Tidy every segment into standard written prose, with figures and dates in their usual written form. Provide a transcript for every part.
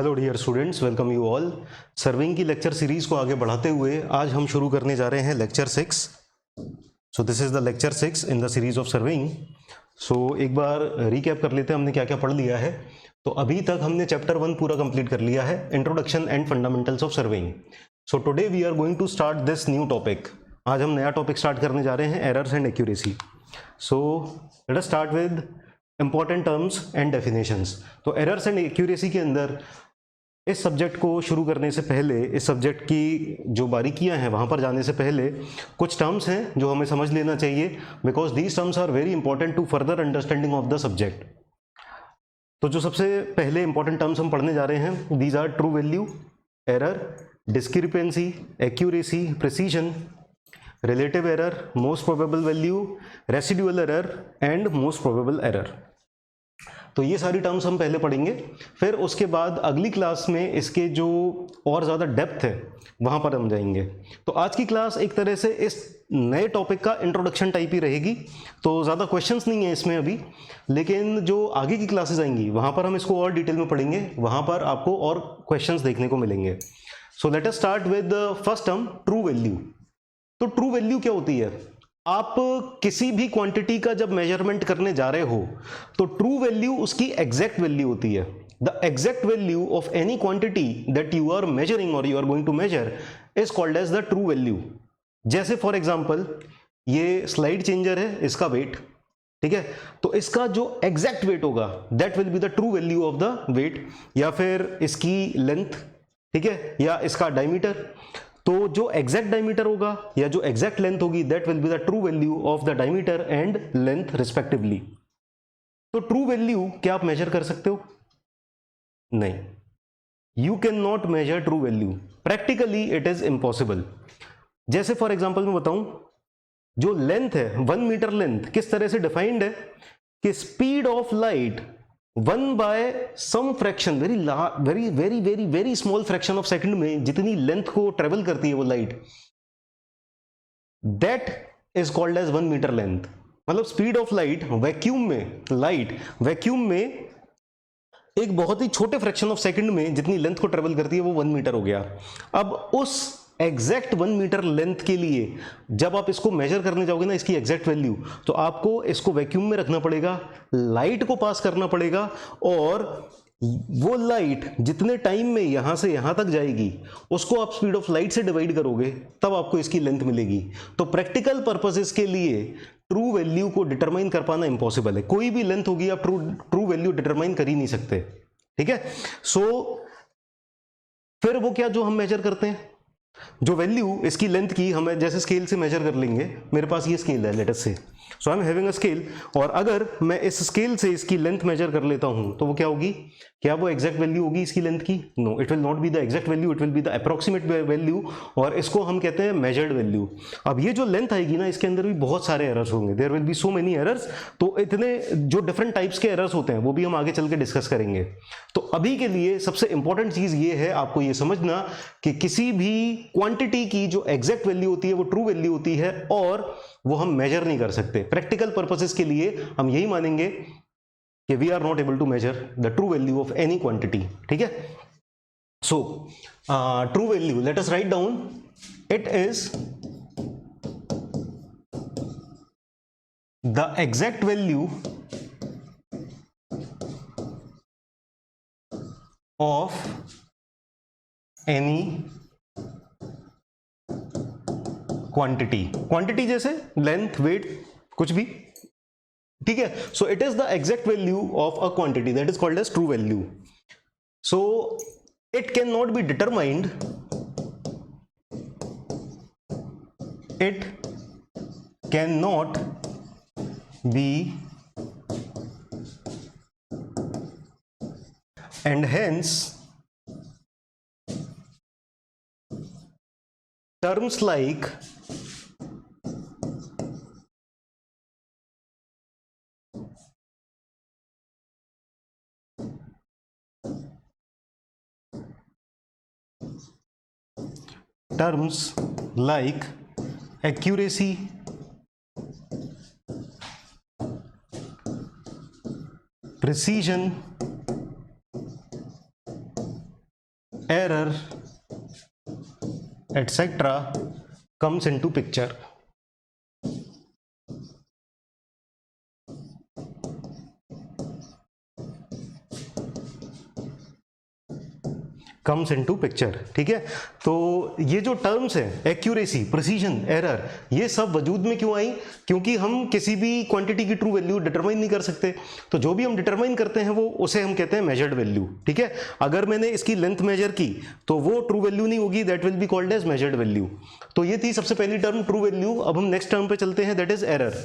Hello dear students, welcome you all. Surveying की lecture series को आगे बढ़ाते हुए आज हम शुरू करने जा रहे हैं lecture 6। So this is the lecture 6 in the series of serving. सो एक बार रिकैप कर लेते हैं हमने क्या क्या पढ़ लिया है। तो अभी तक हमने चैप्टर 1 पूरा कंप्लीट कर लिया है, introduction and fundamentals of serving. So today we are going to start this new topic. आज हम नया टॉपिक स्टार्ट करने जा रहे हैं, errors and accuracy. So let us start with important terms and definitions. तो एरर्स एंड एक्यूरेसी के अंदर इस सब्जेक्ट को शुरू करने से पहले, इस सब्जेक्ट की जो बारीकियां हैं वहां पर जाने से पहले कुछ टर्म्स हैं जो हमें समझ लेना चाहिए, because these terms are very important to further understanding of the subject. तो जो सबसे पहले इंपॉर्टेंट टर्म्स हम पढ़ने जा रहे हैं, these are true value, error, discrepancy, accuracy, precision, relative error, most probable value, residual error and most probable error. तो ये सारी टर्म्स हम पहले पढ़ेंगे, फिर उसके बाद अगली क्लास में इसके जो और ज़्यादा डेप्थ है वहाँ पर हम जाएंगे। तो आज की क्लास एक तरह से इस नए टॉपिक का इंट्रोडक्शन टाइप ही रहेगी, तो ज़्यादा क्वेश्चंस नहीं है इसमें अभी, लेकिन जो आगे की क्लासेस आएंगी वहाँ पर हम इसको और डिटेल में पढ़ेंगे, वहाँ पर आपको और क्वेश्चंस देखने को मिलेंगे। सो let us start with the first term, true value. तो ट्रू वैल्यू क्या होती है? आप किसी भी क्वांटिटी का जब मेजरमेंट करने जा रहे हो तो ट्रू वैल्यू उसकी एग्जैक्ट वैल्यू होती है। The exact value of any quantity that you are measuring or you are going to measure is called as the true value. जैसे फॉर एग्जांपल ये स्लाइड चेंजर है, इसका वेट, ठीक है, तो इसका जो एग्जैक्ट वेट होगा that will be the true value of the weight, या फिर इसकी लेंथ, ठीक है, या इसका डायमीटर। तो जो एग्जैक्ट डायमीटर होगा या जो एग्जैक्ट लेंथ होगी that will be the true value of the diameter and length respectively. तो ट्रू वैल्यू क्या आप मेजर कर सकते हो? नहीं, you can not measure true value, practically it is impossible. जैसे फॉर एग्जांपल मैं बताऊं, जो लेंथ है 1 मीटर लेंथ किस तरह से डिफाइंड है कि speed of light 1 by some fraction, very very very very very small fraction of second में जितनी लेंथ को ट्रेवल करती है वो light, that is called as 1 metre length. मतलब स्पीड ऑफ लाइट वैक्यूम में, लाइट वैक्यूम में एक बहुत ही छोटे फ्रैक्शन ऑफ सेकंड में जितनी लेंथ को ट्रेवल करती है वो 1 मीटर हो गया। अब उस एग्जैक्ट 1 मीटर लेंथ के लिए जब आप इसको मेजर करने जाओगे ना, इसकी एग्जैक्ट वैल्यू, तो आपको इसको वैक्यूम में रखना पड़ेगा, लाइट को पास करना पड़ेगा, और वो लाइट जितने टाइम में यहां से यहां तक जाएगी उसको आप स्पीड ऑफ लाइट से डिवाइड करोगे, तब आपको इसकी लेंथ मिलेगी। तो प्रैक्टिकल पर्पसेस के लिए ट्रू वैल्यू को डिटरमाइन कर पाना इंपॉसिबल है। कोई भी लेंथ होगी आप ट्रू वैल्यू डिटरमाइन कर ही नहीं सकते, ठीक है। सो फिर वो क्या जो हम मेजर करते हैं, जो वैल्यू इसकी लेंथ की हमें जैसे स्केल से मेजर कर लेंगे। मेरे पास ये स्केल है, let us say, so I am having a scale, और अगर मैं इस स्केल से इसकी लेंथ मेजर कर लेता हूं तो वो क्या होगी? क्या वो एग्जैक्ट वैल्यू होगी इसकी लेंथ की? No, it will not be the exact value, it will be the approximate value, और इसको हम कहते हैं मेजर्ड वैल्यू। अब ये जो लेंथ आएगी ना, इसके अंदर भी बहुत सारे एरर्स होंगे, there will be so many errors. तो इतने जो डिफरेंट टाइप्स के एरर्स होते हैं वो भी हम आगे चल के डिस्कस करेंगे। तो अभी के लिए सबसे इंपॉर्टेंट चीज ये है आपको ये समझना कि किसी भी क्वांटिटी की जो एग्जैक्ट वैल्यू होती है वो ट्रू वैल्यू होती है, और वो हम मेजर नहीं कर सकते। प्रैक्टिकल पर्पसेस के लिए हम यही मानेंगे कि we are not able to measure the true value of any quantity, ठीक है। So true value, let us write down, it is the exact value of any quantity. Quantity जैसे लेंथ, वेट, कुछ भी, ठीक है। So it is the exact value of a quantity that is called as true value. So it can not be determined, it can not be, and hence terms like accuracy, precision, error etc comes into picture. Comes into picture, ठीक है। तो ये जो terms हैं accuracy, precision, error, ये सब वजूद में क्यों आई? क्योंकि हम किसी भी क्वांटिटी की ट्रू वैल्यू डिटरमाइन नहीं कर सकते, तो जो भी हम डिटरमाइन करते हैं वो उसे हम कहते हैं मेजर्ड वैल्यू, ठीक है। अगर मैंने इसकी लेंथ मेजर की तो वो ट्रू वैल्यू नहीं होगी, that will be called as measured value. तो ये थी सबसे पहली टर्म ट्रू वैल्यू। अब हम नेक्स्ट टर्म पे चलते हैं, दैट इज एरर।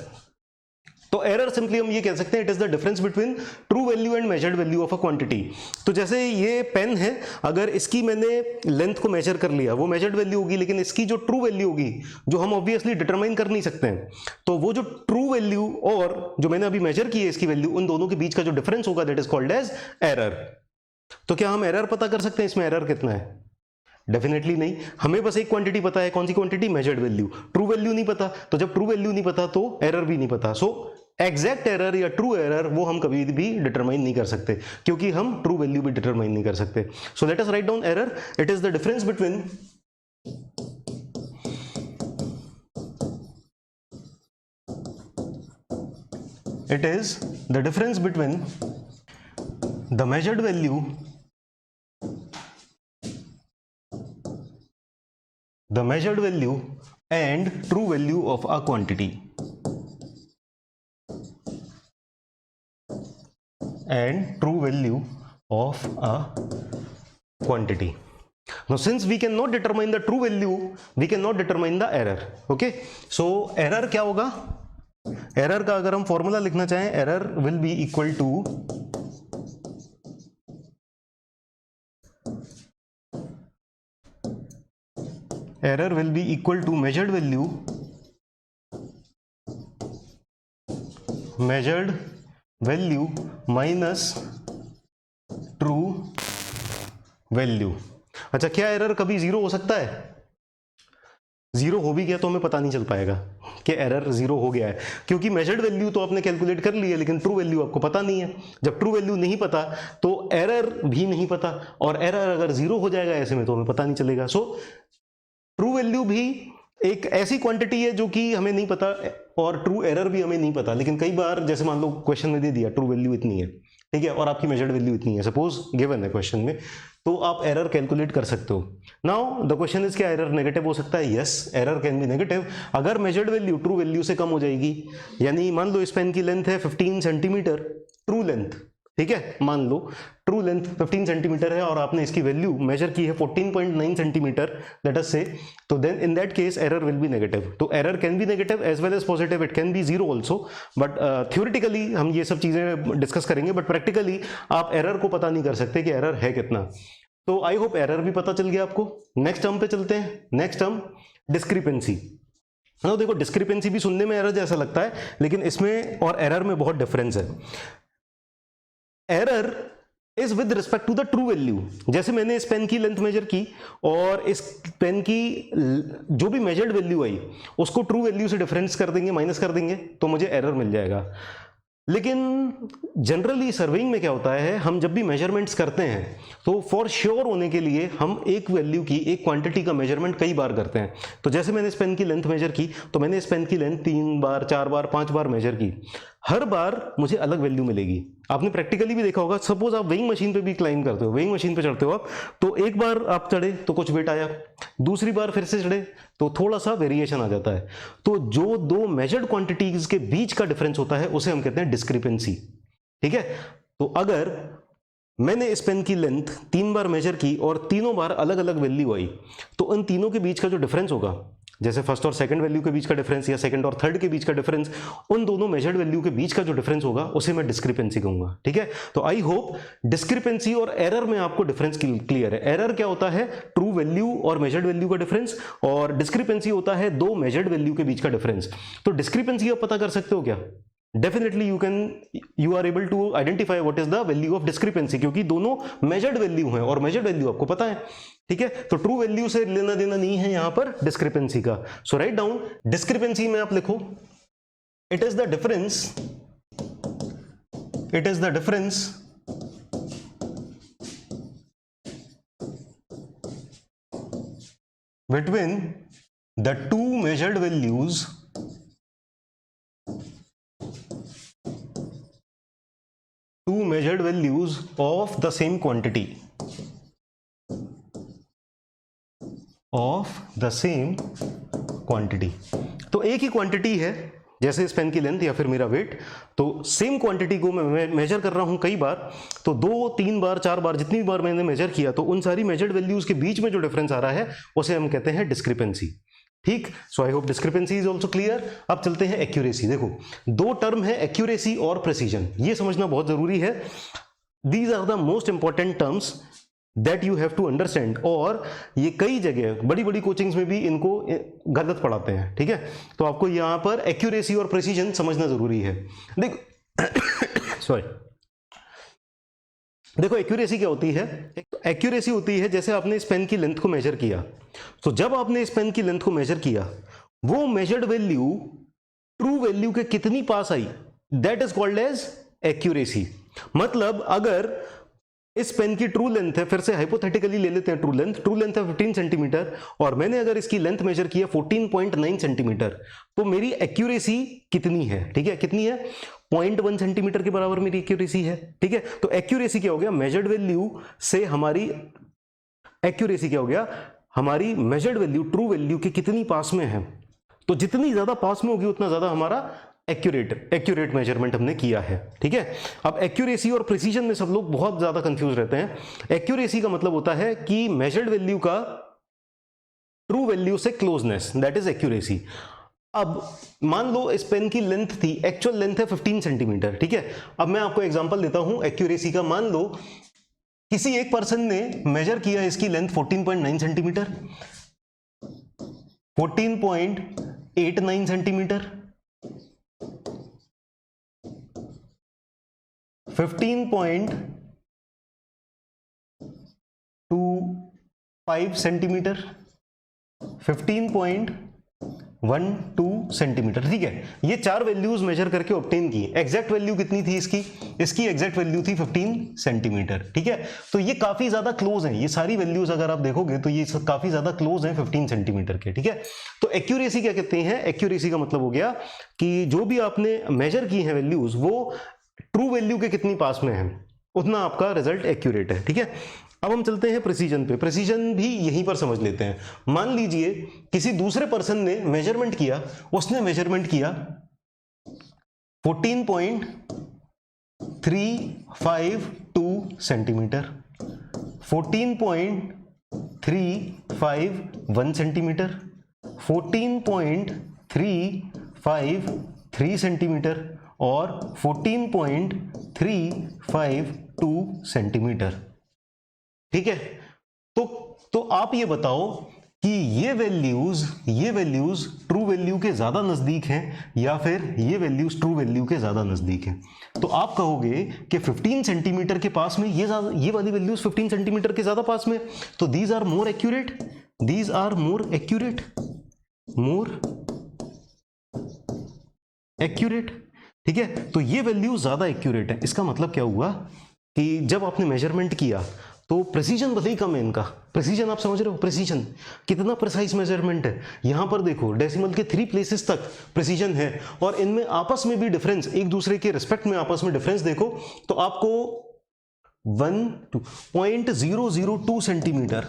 तो एरर सिंपली हम ये कह सकते हैं it is the difference between true value and measured value of a quantity. तो जैसे ये पेन है, अगर इसकी मैंने लेंथ को मेजर कर लिया वो मेजर्ड वैल्यू होगी, लेकिन इसकी जो ट्रू वैल्यू होगी जो हम ऑब्वियसली डिटरमाइन कर नहीं सकते हैं, तो वो जो ट्रू वैल्यू और जो मैंने अभी मेजर की है इसकी वैल्यू, उन दोनों के बीच का जो डिफरेंस होगा that is called as error. तो क्या हम एरर पता कर सकते हैं इसमें एरर कितना है? डेफिनेटली नहीं। हमें बस एक क्वांटिटी पता है, कौन सी quantity? Measured value. True value नहीं पता, तो जब ट्रू वैल्यू नहीं पता तो एरर भी नहीं पता। सो एग्जैक्ट एरर या ट्रू एरर वो हम कभी भी डिटरमाइन नहीं कर सकते, क्योंकि हम ट्रू वैल्यू भी डिटरमाइन नहीं कर सकते। सो let us write down error. It is the difference between the measured value and true value of a quantity, Now since we cannot determine the true value, we cannot determine the error. Okay, so error क्या होगा? Error का अगर हम formula लिखना चाहें, error will be equal to measured value minus true value। अच्छा, क्या error कभी जीरो हो सकता है? जीरो हो भी गया तो हमें पता नहीं चल पाएगा कि एरर जीरो हो गया है, क्योंकि मेजर्ड वैल्यू तो आपने कैलकुलेट कर ली है, लेकिन ट्रू वैल्यू आपको पता नहीं है। जब ट्रू वैल्यू नहीं पता तो एरर भी नहीं पता, और एरर अगर जीरो हो जाएगा ऐसे में तो हमें पता नहीं चलेगा। सो ट्रू वैल्यू भी एक ऐसी क्वांटिटी है जो कि हमें नहीं पता, और ट्रू एरर भी हमें नहीं पता। लेकिन कई बार जैसे मान लो क्वेश्चन में दे दिया ट्रू वैल्यू इतनी है, ठीक है, और आपकी मेजर्ड वैल्यू इतनी है, सपोज गिवन है क्वेश्चन में, तो आप एरर कैलकुलेट कर सकते हो। नाउ द क्वेश्चन इज, क्या एरर नेगेटिव हो सकता है? Yes, error can be negative अगर मेजर्ड वैल्यू ट्रू वैल्यू से कम हो जाएगी। यानी मान लो इस पेन की लेंथ है 15 सेंटीमीटर, ट्रू लेंथ, ठीक है, मान लो ट्रू लेंथ 15 सेंटीमीटर है और आपने इसकी वैल्यू मेजर की है 14.9 सेंटीमीटर, लेट अस से, तो then in that case error will be negative. तो error can be negative as well as positive, it can be zero also, but theoretically हम ये सब चीजें डिस्कस करेंगे, बट प्रैक्टिकली आप एरर को पता नहीं कर सकते कि एरर है कितना। तो आई होप एरर भी पता चल गया आपको। नेक्स्ट टर्म पे चलते हैं। Next term discrepancy. देखो, डिस्क्रिपेंसी भी सुनने में एरर जैसा लगता है, लेकिन इसमें और एरर में बहुत डिफरेंस है। Error is with respect to the true value. जैसे मैंने इस पेन की लेंथ मेजर की और इस पेन की जो भी मेजर्ड वैल्यू आई उसको ट्रू वैल्यू से डिफरेंस कर देंगे, माइनस कर देंगे, तो मुझे एरर मिल जाएगा। लेकिन जनरली सर्वेइंग में क्या होता है, हम जब भी मेजरमेंट्स करते हैं तो फॉर श्योर होने के लिए हम एक वैल्यू की, एक क्वांटिटी का मेजरमेंट कई बार करते हैं। तो जैसे मैंने इस पेन की लेंथ मेजर की, तो मैंने इस पेन की लेंथ 3 बार, 4 बार, 5 बार मेजर की, हर बार मुझे अलग वैल्यू मिलेगी। आपने प्रैक्टिकली भी देखा होगा, सपोज आप वेइंग मशीन पे भी क्लाइंब करते हो, वेइंग मशीन पे चढ़ते हो आप, तो एक बार आप चढ़े तो कुछ वेट आया, दूसरी बार फिर से चढ़े तो थोड़ा सा वेरिएशन आ जाता है। तो जो दो मेजर्ड क्वांटिटीज के बीच का डिफरेंस होता है उसे हम कहते हैं डिस्क्रिपेंसी, ठीक है। तो अगर मैंने इस पेन की लेंथ 3 बार मेजर की और तीनों बार अलग अलग वैल्यू आई, तो उन तीनों के बीच का जो डिफरेंस होगा, जैसे फर्स्ट और सेकंड वैल्यू के बीच का डिफरेंस या सेकंड और थर्ड के बीच का डिफरेंस, उन दोनों मेजर्ड वैल्यू के बीच का जो डिफरेंस होगा उसे मैं डिस्क्रिपेंसी कहूंगा, ठीक है। तो आई होप डिस्क्रिपेंसी और एरर में आपको डिफरेंस क्लियर है। एरर क्या होता है? ट्रू वैल्यू और मेजर्ड वैल्यू का डिफरेंस, और डिस्क्रिपेंसी होता है दो मेजर्ड वैल्यू के बीच का डिफरेंस। तो डिस्क्रिपेंसी आप पता कर सकते हो क्या? Definitely you are able to identify what is the value of discrepancy, क्योंकि दोनों मेजर्ड वैल्यू हैं और मेजर्ड वैल्यू आपको पता है, ठीक है। तो ट्रू वैल्यू से लेना देना नहीं है यहां पर डिस्क्रिपेंसी का। सो राइट डाउन डिस्क्रिपेंसी में आप लिखो, it is the difference between the two measured values of the same quantity तो एक ही क्वांटिटी है, जैसे इस पेन की लेंथ या फिर मेरा वेट, तो सेम क्वांटिटी को मैं मेजर कर रहा हूं कई बार, तो 2, 3 बार, 4 बार, जितनी बार मैंने मेजर किया, तो उन सारी मेजर्ड वैल्यूज के बीच में जो डिफरेंस आ रहा है उसे हम कहते हैं डिस्क्रिपेंसी। ठीक, so I hope discrepancy is also clear. अब चलते हैं एक्यूरेसी। देखो, दो टर्म है एक्यूरेसी और प्रेसिजन, ये समझना बहुत जरूरी है। These are the most important terms that you have to understand, और ये कई जगह बड़ी बड़ी कोचिंग्स में भी इनको गलत पढ़ाते हैं। ठीक है, तो आपको यहां पर एक्यूरेसी और प्रेसिजन समझना जरूरी है। देखो एक्यूरेसी क्या होती है? एक्यूरेसी होती है जैसे आपने इस पेन की लेंथ को मेजर किया, तो जब आपने इस पेन की लेंथ को मेजर किया, वो मेजर्ड वैल्यू ट्रू वैल्यू के कितनी पास आई, that is called as accuracy. मतलब अगर इस पेन की ट्रू लेंथ है, फिर से हाइपोथेटिकली ले लेते हैं, ट्रू लेंथ है 15 सेंटीमीटर, और मैंने अगर इसकी लेंथ मेजर किया 14.9 सेंटीमीटर, तो मेरी एक्यूरेसी कितनी है? ठीक है, कितनी है? 0.1 सेंटीमीटर के बराबर मेरी एक्यूरेसी है। ठीक है, तो एक्यूरेसी क्या हो गया? मेजर्ड वैल्यू से हमारी एक्यूरेसी क्या हो गया? हमारी मेजर्ड वैल्यू ट्रू वैल्यू के कितनी पास में है। तो जितनी ज्यादा पास में होगी उतना ज्यादा हमारा एक्यूरेट मेजरमेंट हमने किया है। ठीक है, अब एक्यूरेसी और प्रिसीजन में सब लोग बहुत ज्यादा कंफ्यूज रहते हैं। एक्यूरेसी का मतलब होता है कि मेजर्ड वैल्यू का ट्रू वैल्यू से क्लोजनेस, दैट इज एक्यूरेसी। अब मान लो इस पेन की लेंथ थी, एक्चुअल लेंथ है 15 सेंटीमीटर। ठीक है, अब मैं आपको एग्जांपल देता हूं एक्यूरेसी का। मान लो किसी एक पर्सन ने मेजर किया इसकी length 14.9 centimetre, 14.89 centimetre, 15.25 centimetre, 15.12 centimetre. ठीक है, ये चार वैल्यूज मेजर करके ऑब्टेन की। एग्जैक्ट वैल्यू कितनी थी इसकी एग्जैक्ट वैल्यू थी 15 सेंटीमीटर। ठीक है, तो ये काफी ज्यादा क्लोज है, ये सारी वैल्यूज अगर आप देखोगे तो ये काफी ज्यादा क्लोज है 15 सेंटीमीटर के। ठीक है, तो एक्यूरेसी क्या कहते हैं? एक्यूरेसी का मतलब हो गया कि जो भी आपने मेजर की है वैल्यूज, वो ट्रू वैल्यू के कितनी पास में है, उतना आपका रिजल्ट एक्यूरेट है। ठीक है, अब हम चलते हैं प्रिसीजन पे। प्रिसीजन भी यहीं पर समझ लेते हैं। मान लीजिए किसी दूसरे पर्सन ने मेजरमेंट किया, उसने मेजरमेंट किया 14.352 सेंटीमीटर, 14.351 सेंटीमीटर, 14.353 सेंटीमीटर और 14.352 सेंटीमीटर। ठीक है, तो आप ये बताओ कि ये वैल्यूज ट्रू वैल्यू के ज्यादा नजदीक हैं या फिर ये वैल्यूज ट्रू वैल्यू के ज्यादा नजदीक हैं। तो आप कहोगे कि 15 सेंटीमीटर के पास में ये वाली वैल्यूज 15 सेंटीमीटर के ज्यादा पास में, तो दीज आर मोर एक्यूरेट। ठीक है, तो ये वैल्यू ज्यादा एक्यूरेट है। इसका मतलब क्या हुआ कि जब आपने मेजरमेंट किया तो प्रेसिजन भले ही कम है इनका। प्रेसिजन आप समझ रहे हो? प्रेसिजन कितना प्रिसाइज मेजरमेंट है। यहां पर देखो डेसिमल के 3 प्लेसेस तक प्रेसिजन है, और इनमें आपस में भी डिफरेंस, एक दूसरे के रिस्पेक्ट में आपस में डिफरेंस देखो तो आपको 0.002 सेंटीमीटर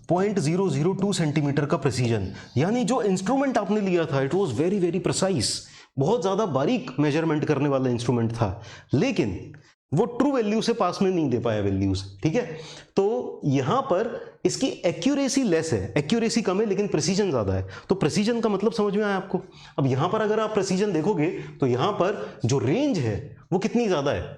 0.002 सेंटीमीटर का प्रेसिजन, यानी जो इंस्ट्रूमेंट आपने लिया था it was very very precise, बहुत ज्यादा बारीक मेजरमेंट करने वाला इंस्ट्रूमेंट था, लेकिन वो ट्रू वैल्यू से पास में नहीं दे पाया वैल्यूज। ठीक है, तो यहां पर इसकी एक्यूरेसी लेस है, एक्यूरेसी कम है लेकिन प्रेसिजन ज्यादा है। तो प्रेसिजन का मतलब समझ में आया आपको? अब यहां पर अगर आप प्रेसिजन देखोगे तो यहां पर जो रेंज है वो कितनी ज्यादा है,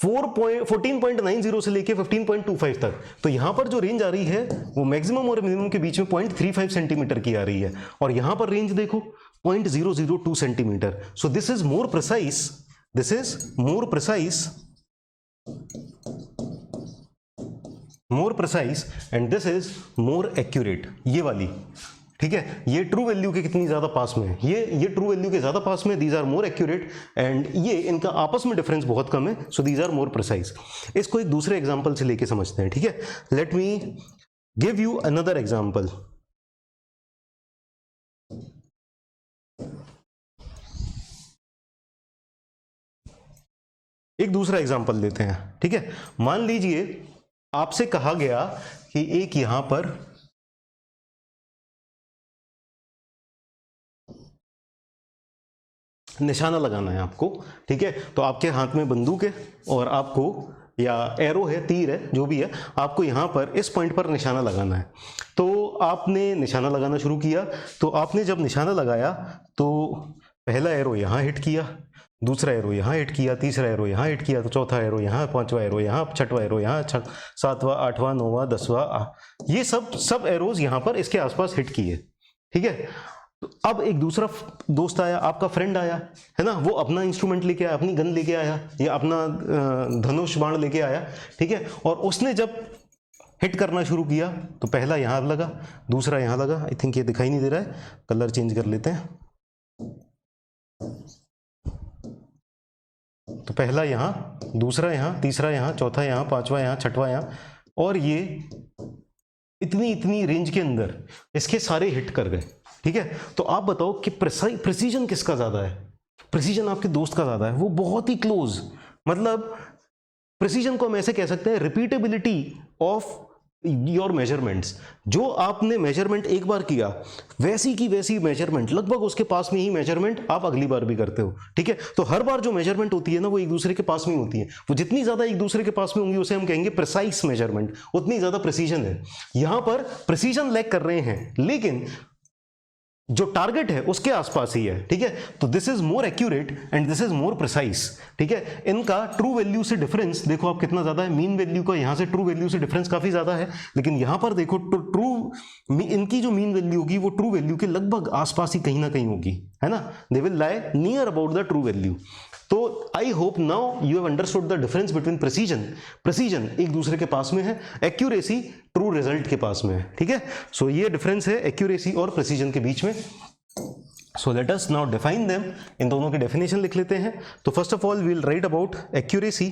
14.90 से लेके 15.25 तक। तो यहां पर जो रेंज आ रही है वो मैक्सिमम और मिनिमम के बीच में 0.35 सेंटीमीटर की आ रही है, और यहां पर रेंज देखो 0.002 centimetre. So this is more precise and this is more accurate, ये वाली। ठीक है, ये ट्रू वैल्यू के कितनी ज्यादा पास में है, ये ट्रू वैल्यू के ज्यादा पास में, these are more accurate, and ये इनका आपस में डिफरेंस बहुत कम है, so these are more precise. इसको एक दूसरे एग्जांपल से लेके समझते हैं। ठीक है, let me give you another example. एक दूसरा एग्जांपल लेते हैं, ठीक है। मान लीजिए आपसे कहा गया कि एक यहां पर निशाना लगाना है आपको, ठीक है। तो आपके हाथ में बंदूक है और आपको, या एरो है, तीर है, जो भी है, आपको यहां पर इस पॉइंट पर निशाना लगाना है। तो आपने निशाना लगाना शुरू किया। तो आपने जब निशाना लगाया तो पहला एरो यहां हिट किया, दूसरा एरो यहाँ हिट किया, तीसरा एरो यहाँ हिट किया, तो चौथा एरो यहाँ, पांचवा एरो यहाँ, छठवां एरो यहाँ, सातवां, आठवां, नौवां, 10वां, ये सब एरोज यहाँ पर इसके आसपास हिट किए, ठीक है। तो अब एक दूसरा दोस्त आया, आपका फ्रेंड आया, है ना, वो अपना इंस्ट्रूमेंट लेके आया, अपनी गन लेके आया, या अपना धनुष बाण लेके आया, ठीक है। और उसने जब हिट करना शुरू किया तो पहला यहाँ लगा, दूसरा यहाँ लगा। आई थिंक ये दिखाई नहीं दे रहा है, कलर चेंज कर लेते हैं। तो पहला यहाँ, दूसरा यहाँ, तीसरा यहाँ, चौथा यहाँ, पांचवा यहाँ, छठवां यहाँ, और ये इतनी रेंज के अंदर इसके सारे हिट कर गए, ठीक है। तो आप बताओ कि प्रिसीजन किसका ज्यादा है? प्रिसीजन आपके दोस्त का ज्यादा है, वो बहुत ही क्लोज। मतलब प्रिसीजन को हम ऐसे कह सकते हैं, रिपीटेबिलिटी ऑफ योर मेजरमेंट्स। जो आपने मेजरमेंट एक बार किया, वैसी की वैसी मेजरमेंट, लगभग उसके पास में ही मेजरमेंट आप अगली बार भी करते हो, ठीक है। तो हर बार जो मेजरमेंट होती है ना, वो एक दूसरे के पास में होती है। वो जितनी ज्यादा एक दूसरे के पास में होंगी, उसे हम कहेंगे प्रिसाइज मेजरमेंट, उतनी ज्यादा प्रिसीजन है। यहां पर प्रिसीजन लैग कर रहे हैं, लेकिन जो टारगेट है उसके आसपास ही है, ठीक है। तो this is more accurate and this is more precise, ठीक है। इनका ट्रू वैल्यू से डिफरेंस देखो आप कितना ज्यादा है। मीन वैल्यू का यहां से ट्रू वैल्यू से डिफरेंस काफी ज्यादा है, लेकिन यहां पर देखो इनकी जो मीन वैल्यू होगी वो ट्रू वैल्यू के लगभग आसपास ही कहीं ना कहीं होगी, है ना। They will lie near about the true value. तो I hope now you have understood the difference between precision एक दूसरे के पास में है, एक्यूरेसी ट्रू रिजल्ट के पास में है, ठीक है। सो ये डिफरेंस है एक्यूरेसी और प्रिसीजन के बीच में। So let us now define them. इन दोनों की डेफिनेशन लिख लेते हैं। तो first of all we will write about accuracy.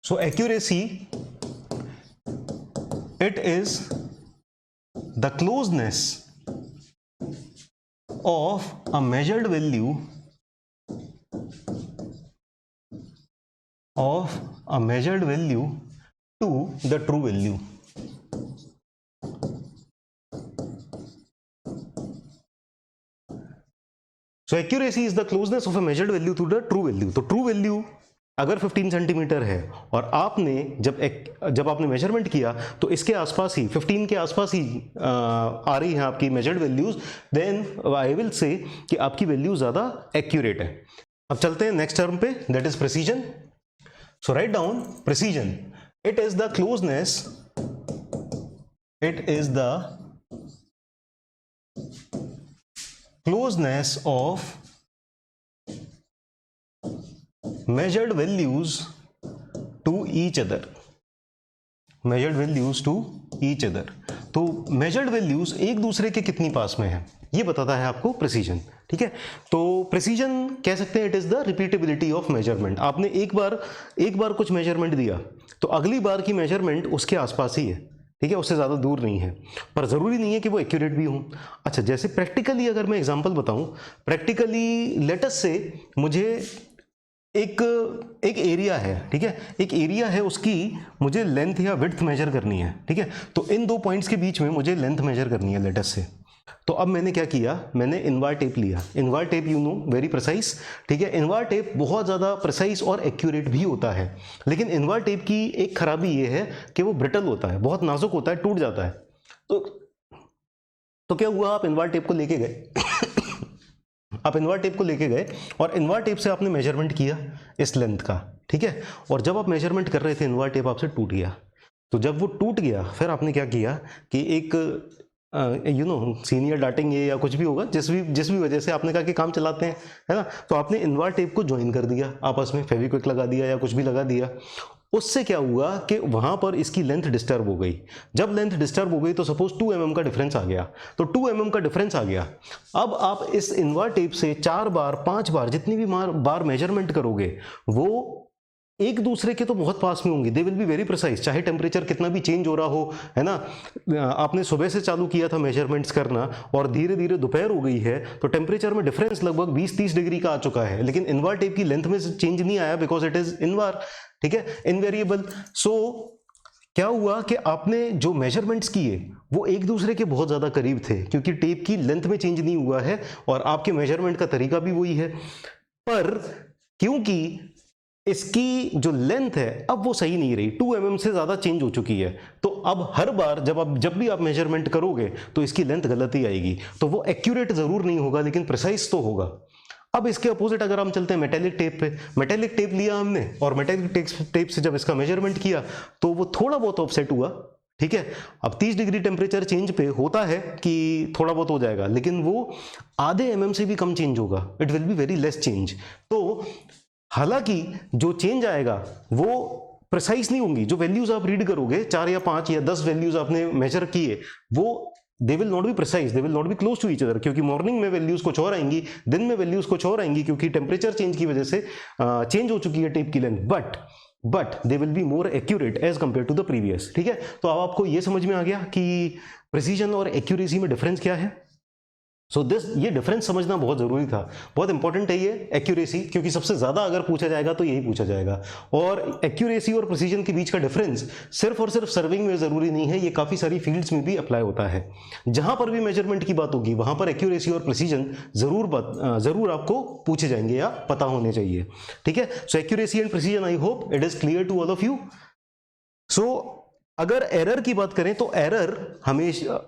So accuracy, it is the closeness of a measured value to the true value. So accuracy is the closeness of a measured value to the true value. तो true value अगर 15 centimetre है और आपने जब आपने measurement किया तो इसके आसपास ही 15 के आसपास ही आ रही है आपकी measured values, then I will say कि आपकी वैल्यू ज्यादा एक्यूरेट है। अब चलते हैं नेक्स्ट टर्म पे, that is precision. So write down precision, it is the closeness of measured values to each other. तो measured values एक दूसरे के कितनी पास में है, ये बताता है आपको प्रिसीजन, ठीक है। तो प्रिसीजन कह सकते हैं it is the repeatability of measurement. आपने एक बार कुछ मेजरमेंट दिया तो अगली बार की मेजरमेंट उसके आसपास ही है, ठीक है, उससे ज़्यादा दूर नहीं है, पर ज़रूरी नहीं है कि वो एक्यूरेट भी हो। अच्छा, जैसे प्रैक्टिकली अगर मैं एग्जांपल बताऊं, प्रैक्टिकली लेट अस से मुझे एक एरिया है, ठीक है, एक एरिया है, उसकी मुझे लेंथ या विड्थ मेजर करनी है, ठीक है। तो इन दो पॉइंट्स के बीच में मुझे लेंथ मेजर करनी है लेट अस से। तो अब मैंने क्या किया, मैंने इनवार टेप लिया। Invar tape you know very precise, ठीक है। इनवार टेप बहुत ज़्यादा प्रिसाइज और एक्यूरेट भी होता है, लेकिन इनवार टेप की एक खराबी ये है कि वो ब्रिटल होता है, बहुत नाजुक होता है, टूट जाता है। तो क्या हुआ, आप इनवार टेप को लेके गए आप इनवार टेप को लेके गए और इनवार टेप से आपने मेजरमेंट किया इस लेंथ का, ठीक है। और जब आप मेजरमेंट कर रहे थे इनवार टेप आपसे टूट गया। तो जब वो टूट गया फिर आपने क्या किया कि एक सीनियर डांटेंगे या कुछ भी होगा, जिस भी वजह से आपने कहा कि काम चलाते हैं, है ना। तो आपने इनवार टेप को ज्वाइन कर दिया आपस में, फेविक्विक लगा दिया या कुछ भी लगा दिया। उससे क्या हुआ कि वहां पर इसकी लेंथ डिस्टर्ब हो गई। जब लेंथ डिस्टर्ब हो गई तो सपोज 2 mm का डिफरेंस आ गया, तो 2 mm का डिफरेंस आ गया। अब आप इस इनवार टेप से 4 बार 5 बार जितनी भी बार मेजरमेंट करोगे वो एक दूसरे के तो बहुत पास में होंगे, दे विल बी वेरी प्रिसाइज, चाहे टेम्परेचर कितना भी चेंज हो रहा हो, है ना। आपने सुबह से चालू किया था मेजरमेंट्स करना और धीरे धीरे दोपहर हो गई है तो टेम्परेचर में डिफरेंस लगभग 20-30 डिग्री का आ चुका है, लेकिन इनवार टेप की लेंथ में चेंज नहीं आया बिकॉज इट इज इनवार, ठीक है, इनवेरिएबल। सो क्या हुआ कि आपने जो मेजरमेंट्स किए वो एक दूसरे के बहुत ज़्यादा करीब थे क्योंकि टेप की लेंथ में चेंज नहीं हुआ है और आपके मेजरमेंट का तरीका भी वही है, पर क्योंकि इसकी जो लेंथ है अब वो सही नहीं रही, 2 mm से ज़्यादा चेंज हो चुकी है, तो अब हर बार जब भी आप मेजरमेंट करोगे तो इसकी लेंथ गलत ही आएगी, तो वो एक्यूरेट ज़रूर नहीं होगा लेकिन प्रिसाइज तो होगा। अब इसके अपोजिट अगर हम चलते हैं मेटेलिक टेप पे, मेटेलिक टेप लिया हमने और मेटेलिक टेप से जब इसका मेजरमेंट किया तो वो थोड़ा बहुत ऑफसेट हुआ, ठीक है। अब 30 डिग्री टेम्परेचर चेंज पे होता है कि थोड़ा बहुत हो जाएगा, लेकिन वो आधे mm से भी कम चेंज होगा, it will be very less change. तो हालांकि जो चेंज आएगा वो प्रिसाइज नहीं होंगी, जो वैल्यूज आप रीड करोगे 4 या 5 या 10 वैल्यूज आपने मेजर किए वो they will not be precise, they will not be close to each other, क्योंकि मॉर्निंग में वैल्यूज कुछ और आएंगी, दिन में वैल्यूज कुछ और आएंगी क्योंकि टेम्परेचर चेंज की वजह से चेंज हो चुकी है टेप की length, but they will be more accurate as compare to the previous, ठीक है। तो अब आपको ये समझ में आ गया कि प्रिसीजन और एक्यूरेसी में डिफरेंस क्या है। सो ये डिफरेंस समझना बहुत जरूरी था, बहुत इंपॉर्टेंट है ये एक्यूरेसी, क्योंकि सबसे ज्यादा अगर पूछा जाएगा तो यही पूछा जाएगा। और एक्यूरेसी और प्रिसीजन के बीच का डिफरेंस सिर्फ और सिर्फ सर्विंग में जरूरी नहीं है, ये काफी सारी फील्ड्स में भी अप्लाई होता है। जहां पर भी मेजरमेंट की बात होगी वहां पर एक्यूरेसी और प्रिसीजन जरूर आपको पूछे जाएंगे या पता होने चाहिए, ठीक है। So accuracy and precision, I hope it is clear to all of you. So अगर एरर की बात करें तो एरर हमेशा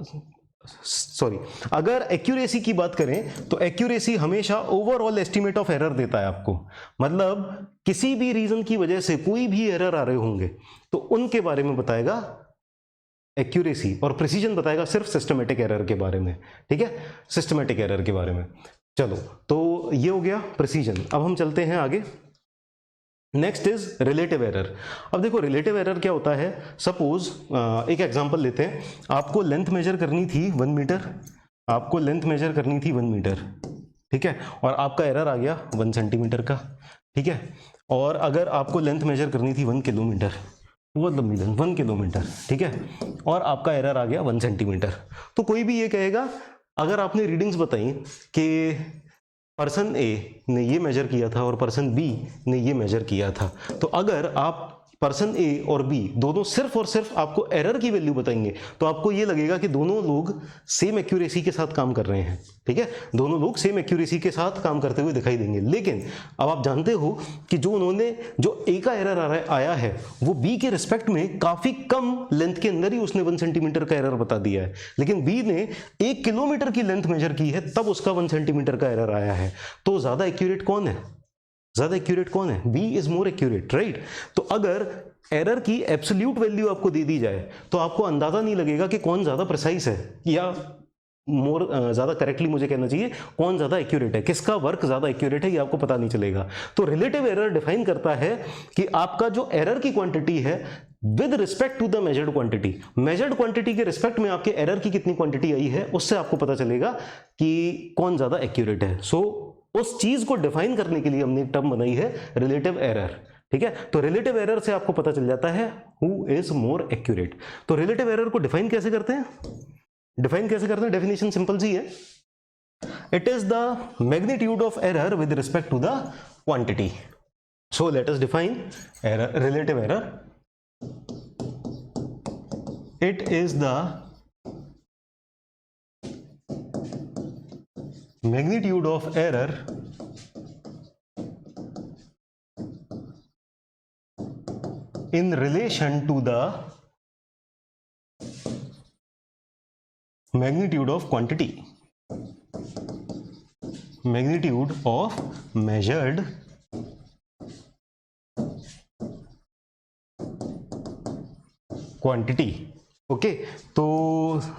अगर एक्यूरेसी की बात करें तो एक्यूरेसी हमेशा ओवरऑल एस्टीमेट ऑफ एरर देता है आपको, मतलब किसी भी रीजन की वजह से कोई भी एरर आ रहे होंगे तो उनके बारे में बताएगा एक्यूरेसी, और प्रिसीजन बताएगा सिर्फ सिस्टमेटिक एरर के बारे में, ठीक है, सिस्टमेटिक एरर के बारे में। चलो, तो ये हो गया प्रिसीजन। अब हम चलते हैं आगे, नेक्स्ट इज रिलेटिव एरर। अब देखो रिलेटिव एरर क्या होता है, सपोज एक एग्जांपल लेते हैं, आपको लेंथ मेजर करनी थी 1 मीटर, आपको लेंथ मेजर करनी थी 1 मीटर, ठीक है, और आपका एरर आ गया 1 सेंटीमीटर का, ठीक है। और अगर आपको लेंथ मेजर करनी थी 1 किलोमीटर, बहुत लंबी लेंथ 1 किलोमीटर, ठीक है, और आपका एरर आ गया 1 सेंटीमीटर, तो कोई भी ये कहेगा, अगर आपने रीडिंग्स बताई कि पर्सन ए ने ये मेजर किया था और पर्सन बी ने ये मेजर किया था, तो अगर आप पर्सन ए और बी दोनों सिर्फ और सिर्फ आपको एरर की वैल्यू बताएंगे तो आपको ये लगेगा कि दोनों लोग सेम एक्यूरेसी के साथ काम कर रहे हैं, ठीक है, दोनों लोग सेम एक्यूरेसी के साथ काम करते हुए दिखाई देंगे। लेकिन अब आप जानते हो कि जो ए का एरर आया है वो बी के रिस्पेक्ट में काफी कम लेंथ के अंदर ही उसने 1 सेंटीमीटर का एरर बता दिया है, लेकिन बी ने 1 किलोमीटर की लेंथ मेजर की है तब उसका 1 सेंटीमीटर का एरर आया है। तो ज्यादा एक्यूरेट कौन है? ज्यादा एक्यूरेट कौन है? B is more accurate, right. तो अगर एरर की एब्सोल्यूट वैल्यू आपको दे दी जाए तो आपको अंदाजा नहीं लगेगा कि कौन ज्यादा प्रिसाइज है, या मोर ज्यादा करेक्टली मुझे कहना चाहिए कौन ज्यादा एक्यूरेट है, किसका वर्क ज्यादा एक्यूरेट है, ये आपको पता नहीं चलेगा। तो रिलेटिव एरर डिफाइन करता है कि आपका जो एरर की क्वांटिटी है with respect to the measured quantity, measured quantity के रिस्पेक्ट में आपके एरर की कितनी क्वांटिटी आई है उससे आपको पता चलेगा कि कौन ज्यादा एक्यूरेट है। सो उस चीज को डिफाइन करने के लिए हमने एक टर्म बनाई है रिलेटिव एरर, ठीक है। तो रिलेटिव एरर से आपको पता चल जाता है हु इज मोर एक्यूरेट। तो रिलेटिव एरर को डिफाइन कैसे करते हैं? डेफिनेशन सिंपल सी है, it is the magnitude of error with respect to the quantity. So let us define error, relative error, it is the magnitude of error in relation to the magnitude of quantity, magnitude of measured quantity। Okay, तो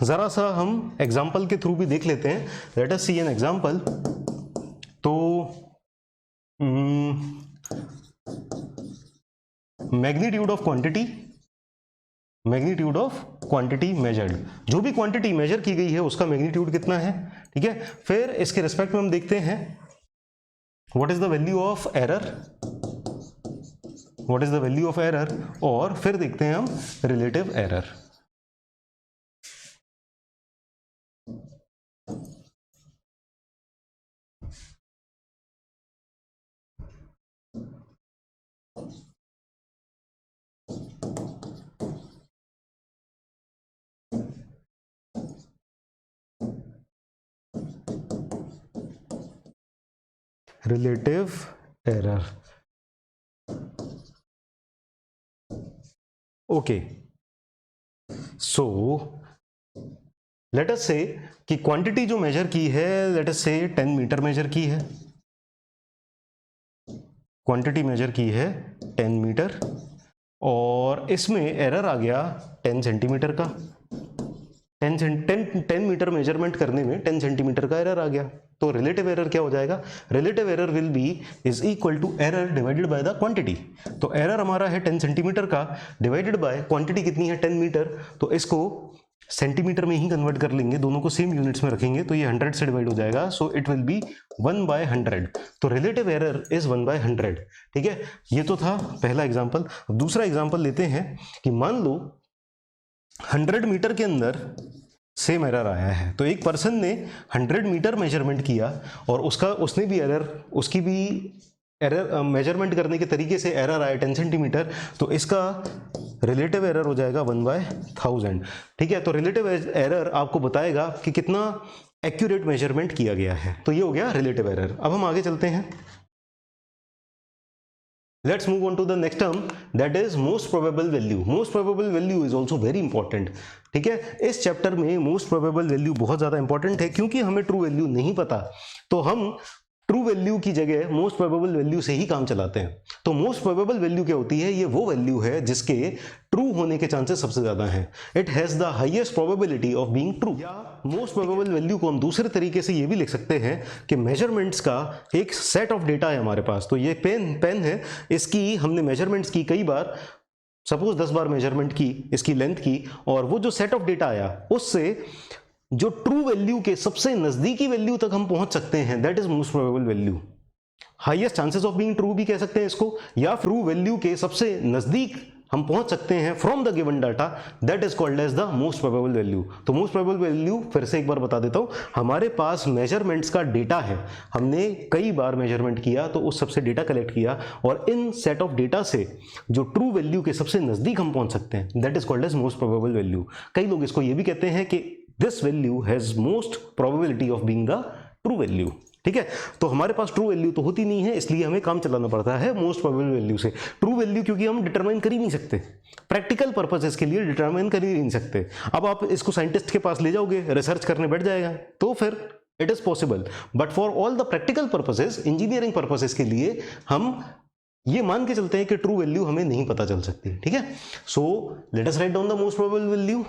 जरा सा हम example के through भी देख लेते हैं, let us see an example. तो magnitude of quantity, magnitude of quantity measured, जो भी क्वांटिटी मेजर की गई है उसका मैग्नीट्यूड कितना है, ठीक है। फिर इसके रिस्पेक्ट में हम देखते हैं what is the value of error, what is the value of error, और फिर देखते हैं हम relative error. Relative error, okay. सो लेट अस से कि क्वांटिटी जो मेजर की है, लेट अस से 10 मीटर मेजर की है, क्वांटिटी मेजर की है 10 मीटर, और इसमें एरर आ गया 10 सेंटीमीटर का। 10 मीटर मेजरमेंट करने में 10 सेंटीमीटर का एरर आ गया, तो रिलेटिव एरर क्या हो जाएगा? Relative error will be is equal to error divided by the quantity. तो एरर हमारा है 10 सेंटीमीटर का, डिवाइडेड बाय क्वांटिटी कितनी है 10 मीटर, तो इसको सेंटीमीटर में ही कन्वर्ट कर लेंगे, दोनों को सेम यूनिट्स में रखेंगे, तो ये 100 से डिवाइड हो जाएगा, सो इट विल बी 1/100। तो रिलेटिव एरर इज 1/100। ठीक है, ये तो था पहला एग्जांपल। अब दूसरा एग्जांपल लेते हैं कि मान लो 100 मीटर के अंदर सेम एरर आया है, तो एक पर्सन ने 100 मीटर मेजरमेंट किया और उसने भी एरर, उसकी भी एरर मेजरमेंट करने के तरीके से एरर आया 10 सेंटीमीटर, तो इसका रिलेटिव एरर हो जाएगा 1/1000। ठीक है, तो रिलेटिव एरर आपको बताएगा कि कितना एक्यूरेट मेजरमेंट किया गया है, तो ये हो गया रिलेटिव एरर। अब हम आगे चलते हैं, let's move on to the next term, that is most probable value. Most probable value is also very important. ठीक है, इस चैप्टर में मोस्ट प्रोबेबल वैल्यू बहुत ज्यादा इंपॉर्टेंट है, क्योंकि हमें ट्रू वैल्यू नहीं पता, तो हम ट्रू वैल्यू की जगह मोस्ट प्रोबेबल वैल्यू से ही काम चलाते हैं। तो मोस्ट प्रोबेबल वैल्यू क्या होती है? ये वो वैल्यू है जिसके ट्रू होने के चांसेस सबसे ज्यादा हैं। It has the highest probability of being true. या मोस्ट प्रोबेबल वैल्यू को हम दूसरे तरीके से ये भी लिख सकते हैं कि मेजरमेंट्स का एक सेट ऑफ डेटा है हमारे पास। तो ये पेन है, इसकी हमने मेजरमेंट्स की कई बार, सपोज 10 बार मेजरमेंट की इसकी लेंथ की, और वो जो सेट ऑफ डेटा आया उससे जो ट्रू वैल्यू के सबसे नजदीकी वैल्यू तक हम पहुंच सकते हैं, that is most probable value. Highest chances of being true भी कह सकते हैं इसको, या ट्रू वैल्यू के सबसे नजदीक हम पहुंच सकते हैं from the given data, that is called as the most probable value. तो मोस्ट प्रोबेबल वैल्यू फिर से एक बार बता देता हूं, हमारे पास मेजरमेंट्स का डेटा है, हमने कई बार मेजरमेंट किया तो उस सबसे डेटा कलेक्ट किया, और इन सेट ऑफ डेटा से जो ट्रू वैल्यू के सबसे नजदीक हम पहुंच सकते हैं, that is called as most probable value. कई लोग इसको ये भी कहते हैं कि this value has most probability of being the true value. ठीक है, तो हमारे पास ट्रू वैल्यू तो होती नहीं है, इसलिए हमें काम चलाना पड़ता है मोस्ट प्रोबेबल वैल्यू से। ट्रू वैल्यू क्योंकि हम डिटरमाइन कर ही नहीं सकते, प्रैक्टिकल पर्पसेस के लिए डिटरमाइन कर ही नहीं सकते। अब आप इसको साइंटिस्ट के पास ले जाओगे, रिसर्च करने बैठ जाएगा, तो फिर it is possible, but for all the practical purposes, engineering purposes के लिए हम ये मान के चलते हैं कि ट्रू वैल्यू हमें नहीं पता चल सकती। ठीक है, सो let us write down the most probable value.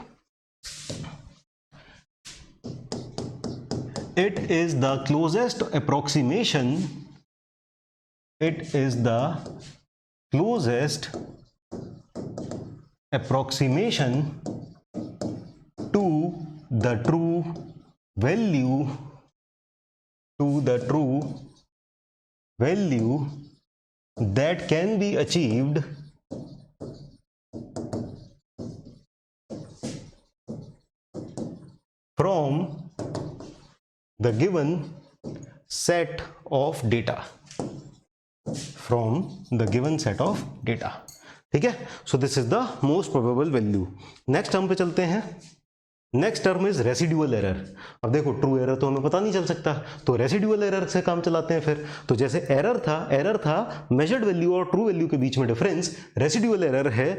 It is the closest approximation. It is the closest approximation to the true value, to the true value that can be achieved from the given set of data, from the given set of data। ठीक है, so this is the most probable value. Next term पे चलते हैं, next term is residual error. अब देखो true error तो हमें पता नहीं चल सकता, तो रेसिडुअल एरर से काम चलाते हैं फिर। तो जैसे एरर था मेजर्ड वैल्यू और ट्रू वैल्यू के बीच में डिफरेंस, रेसिडुअल एरर है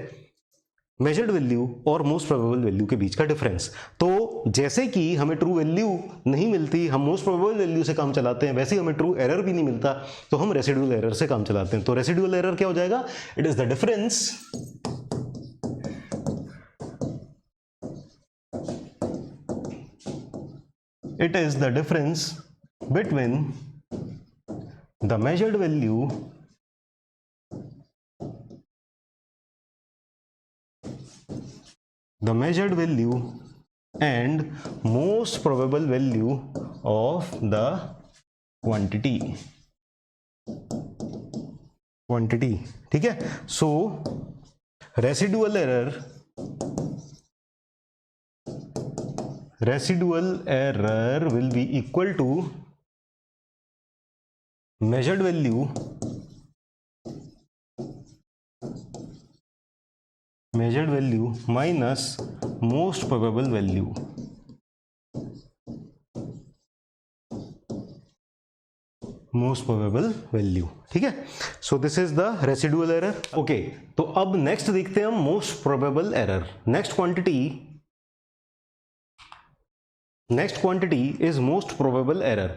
मेजर्ड वैल्यू और मोस्ट प्रोबेबल वैल्यू के बीच का डिफरेंस। तो जैसे कि हमें ट्रू वैल्यू नहीं मिलती, हम मोस्ट प्रोबेबल वैल्यू से काम चलाते हैं, वैसे ही हमें ट्रू एरर भी नहीं मिलता, तो हम रेसिडुअल एरर से काम चलाते हैं। तो रेसिडुअल एरर क्या हो जाएगा? It is the difference between the measured value and most probable value of the quantity। Quantity, ठीक है। So residual error will be equal to measured value minus most probable value. ठीक है। So this is the residual error. Okay, तो अब next देखते हैं हम most probable error. Next quantity is most probable error.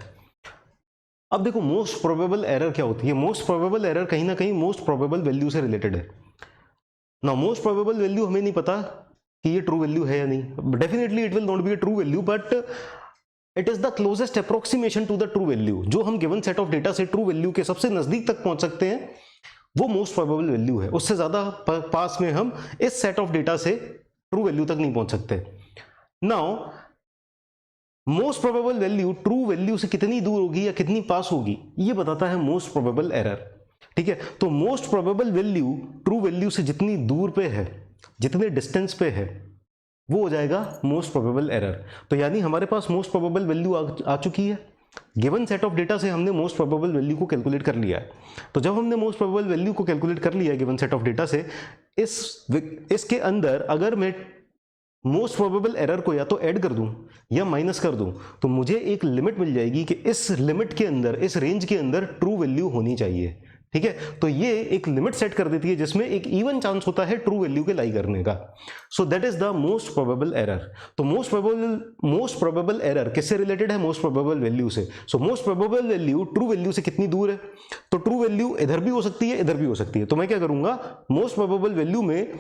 अब देखो मोस्ट प्रोबेबल एरर क्या होती है। मोस्ट प्रोबेबल एरर कहीं ना कहीं मोस्ट प्रोबेबल वैल्यू से रिलेटेड है ना। मोस्ट प्रोबेबल वैल्यू हमें नहीं पता कि ये ट्रू वैल्यू है या नहीं। Definitely it will not be a true value, but it is the closest approximation to the true value. जो हम गिवन सेट ऑफ डेटा से ट्रू वैल्यू के सबसे नजदीक तक पहुंच सकते हैं वो मोस्ट प्रोबेबल वैल्यू है। उससे ज्यादा पास में हम इस सेट ऑफ डेटा से ट्रू वैल्यू तक नहीं पहुंच सकते। Now most probable value true value से कितनी दूर होगी या कितनी पास होगी, ये बताता है मोस्ट प्रोबेबल एरर। ठीक है, तो most probable value true value से जितनी दूर पे है, जितने डिस्टेंस पे है, वो हो जाएगा मोस्ट प्रोबेबल एरर। तो यानी हमारे पास मोस्ट प्रोबेबल वैल्यू आ चुकी है। गिवन सेट ऑफ डेटा से हमने मोस्ट प्रोबेबल वैल्यू को कैलकुलेट कर लिया है। तो जब हमने मोस्ट प्रोबेबल वैल्यू को कैलकुलेट कर लिया है गिवन सेट ऑफ डेटा से, इसके अंदर अगर मैं मोस्ट प्रोबेबल एरर को या तो ऐड कर दूं या माइनस कर दूं, तो मुझे एक लिमिट मिल जाएगी कि इस लिमिट के अंदर, इस रेंज के अंदर ट्रू वैल्यू होनी चाहिए। ठीक है, तो ये एक लिमिट सेट कर देती है जिसमें एक इवन चांस होता है ट्रू वैल्यू के लाई करने का। So that is the most probable error. तो मोस्ट प्रोबेबल एरर किससे रिलेटेड है? मोस्ट प्रोबेबल वैल्यू से। So most probable value true value से कितनी दूर है? तो ट्रू वैल्यू इधर भी हो सकती है, इधर भी हो सकती है। तो मैं क्या करूंगा, मोस्ट प्रोबेबल वैल्यू में